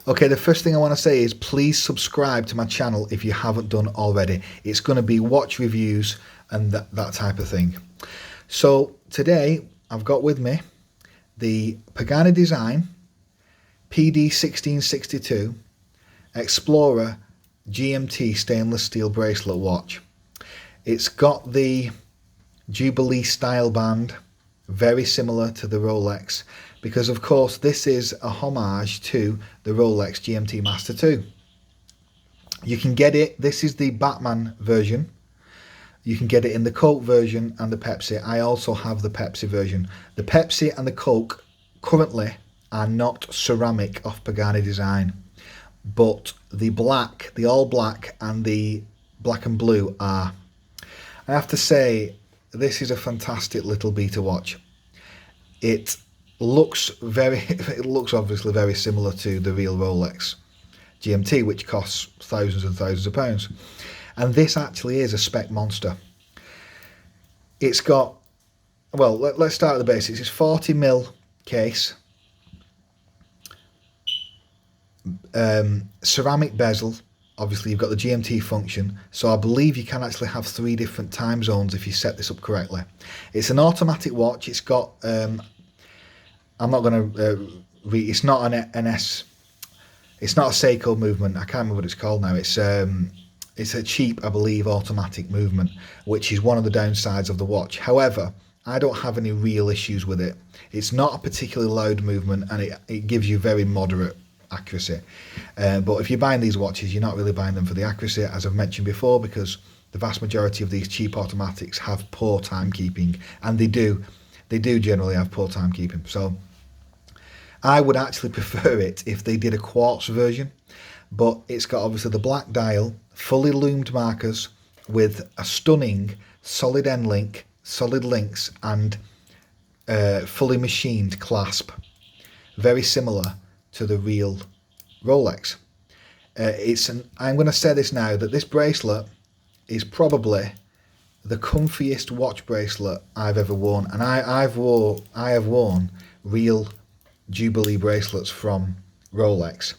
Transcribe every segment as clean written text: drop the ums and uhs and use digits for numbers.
Okay, the first thing I want to say is please subscribe to my channel if you haven't done already. It's going to be watch reviews and that type of thing. So today I've got with me the Pagani Design PD1662 Explorer GMT stainless steel bracelet watch. It's got the Jubilee style band, very similar to the Rolex, because of course this is a homage to the Rolex GMT Master 2. You can get it, this is the Batman version. You can get it in the Coke version and the Pepsi. I also have the Pepsi version. The Pepsi and the Coke currently are not ceramic off Pagani Design, but the black, the all black and the black and blue are. I have to say, this is a fantastic little beta watch. It looks obviously very similar to the real Rolex GMT, which costs thousands and thousands of pounds. And this actually is a spec monster. It's got, well, let's start with the basics. It's 40mm case, ceramic bezel. Obviously you've got the GMT function, so I believe you can actually have 3 different time zones if you set this up correctly. It's an automatic watch. It's got I'm not going to read, it's not it's not a Seiko movement. I can't remember what it's called now. It's a cheap, I believe, automatic movement, which is one of the downsides of the watch. However, I don't have any real issues with it. It's not a particularly loud movement, and it gives you very moderate accuracy. But if you're buying these watches, you're not really buying them for the accuracy, as I've mentioned before, because the vast majority of these cheap automatics have poor timekeeping, and they do generally have poor timekeeping. So I would actually prefer it if they did a quartz version, but it's got obviously the black dial, fully loomed markers with a stunning solid end link, solid links, and fully machined clasp, very similar to the real Rolex. I'm going to say this now, that this bracelet is probably the comfiest watch bracelet I've ever worn, and I have worn real Jubilee bracelets from Rolex,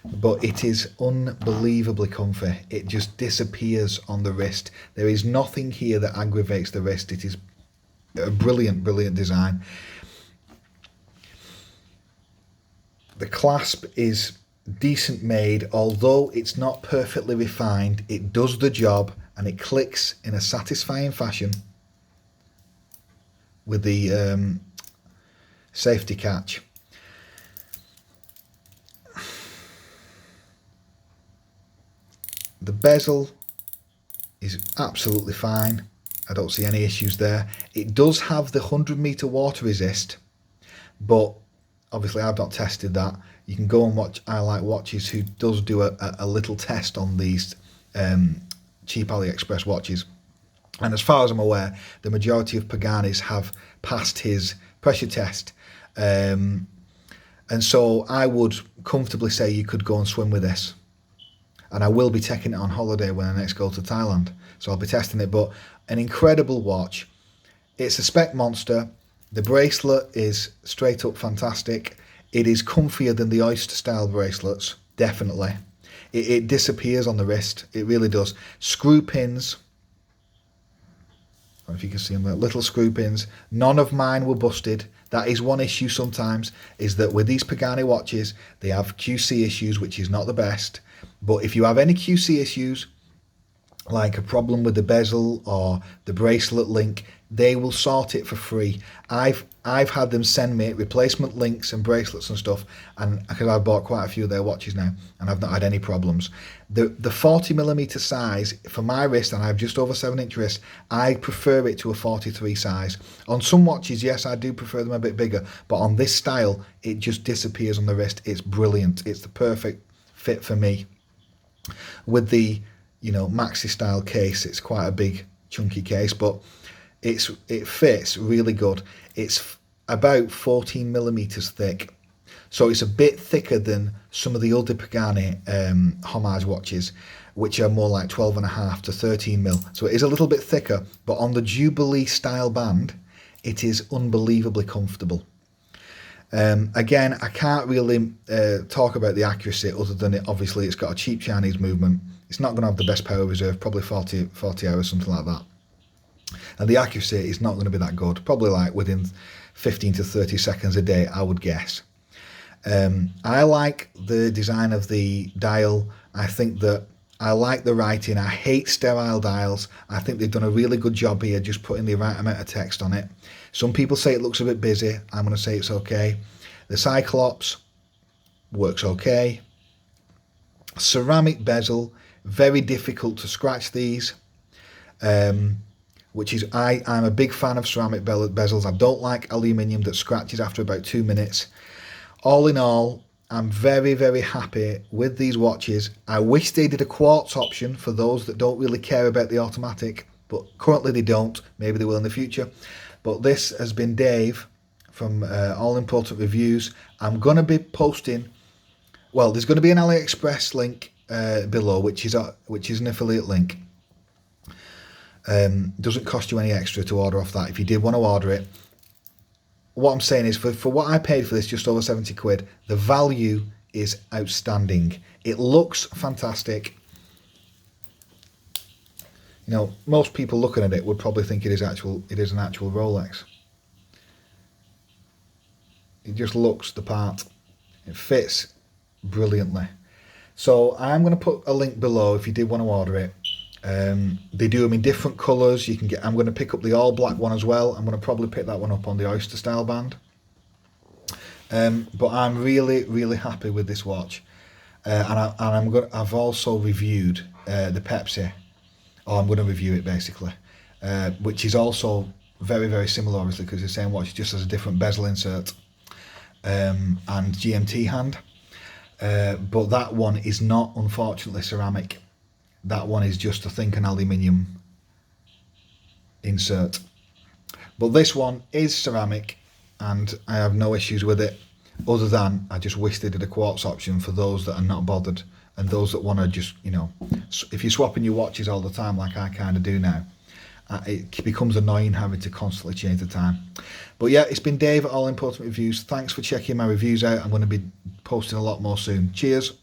but it is unbelievably comfy. It just disappears on the wrist. There is nothing here that aggravates the wrist. It is a brilliant design. The clasp is decent made, although it's not perfectly refined. It does the job, and it clicks in a satisfying fashion with the safety catch. The bezel is absolutely fine. I don't see any issues there. It does have the 100-meter water resist, but obviously I've not tested that. You can go and watch I Like Watches, who does do a little test on these cheap AliExpress watches. And as far as I'm aware, the majority of Paganis have passed his pressure test. And so I would comfortably say you could go and swim with this. And I will be taking it on holiday when I next go to Thailand. So I'll be testing it, but an incredible watch. It's a spec monster. The bracelet is straight up fantastic. It is comfier than the Oyster style bracelets, definitely. It disappears on the wrist, it really does. Screw pins, I don't know if you can see them, little screw pins. None of mine were busted. That is one issue sometimes, is that with these Pagani watches, they have QC issues, which is not the best. But if you have any QC issues, like a problem with the bezel or the bracelet link, they will sort it for free. I've had them send me replacement links and bracelets and stuff, and because I've bought quite a few of their watches now, and I've not had any problems. The 40mm size for my wrist, and I have just over 7-inch wrist, I prefer it to a 43 size. On some watches, yes, I do prefer them a bit bigger, but on this style, it just disappears on the wrist. It's brilliant. It's the perfect fit for me. With the maxi style case, it's quite a big chunky case, but it fits really good. It's about 14mm thick, so it's a bit thicker than some of the older Pagani homage watches, which are more like 12.5 to 13mm. So it is a little bit thicker, but on the Jubilee style band, it is unbelievably comfortable. Again, I can't really talk about the accuracy other than obviously it's got a cheap Chinese movement. It's not going to have the best power reserve, probably 40 hours, something like that. And the accuracy is not going to be that good, probably like within 15 to 30 seconds a day, I would guess. I like the design of the dial. I think that I like the writing. I hate sterile dials. I think they've done a really good job here just putting the right amount of text on it. Some people say it looks a bit busy. I'm going to say it's okay. The Cyclops works okay. Ceramic bezel, very difficult to scratch these. Which is, I'm a big fan of ceramic bezels. I don't like aluminium that scratches after about 2 minutes. All in all, I'm very, very happy with these watches. I wish they did a quartz option for those that don't really care about the automatic, but currently they don't. Maybe they will in the future. But this has been Dave from All Important Reviews. I'm going to be posting, well, there's going to be an AliExpress link below, which is an affiliate link. Doesn't cost you any extra to order off that if you did want to order it. What I'm saying is, for what I paid for this, just over 70 quid, the value is outstanding. It looks fantastic. You know, most people looking at it would probably think it is an actual Rolex. It just looks the part. It fits brilliantly. So I'm going to put a link below if you did want to order it. They do them in different colours. You can get. I'm going to pick up the all black one as well. I'm going to probably pick that one up on the oyster style band. But I'm really, really happy with this watch, I've also reviewed the Pepsi, or I'm going to review it basically, which is also very, very similar, obviously, because the same watch just has a different bezel insert and GMT hand. But that one is not, unfortunately, ceramic. That one is just, I think, an aluminium insert. But this one is ceramic, and I have no issues with it, other than I just wish they did a quartz option for those that are not bothered, and those that want to just, you know, if you're swapping your watches all the time like I kind of do now, it becomes annoying having to constantly change the time. But yeah, it's been Dave at All Important Reviews. Thanks for checking my reviews out. I'm going to be posting a lot more soon. Cheers.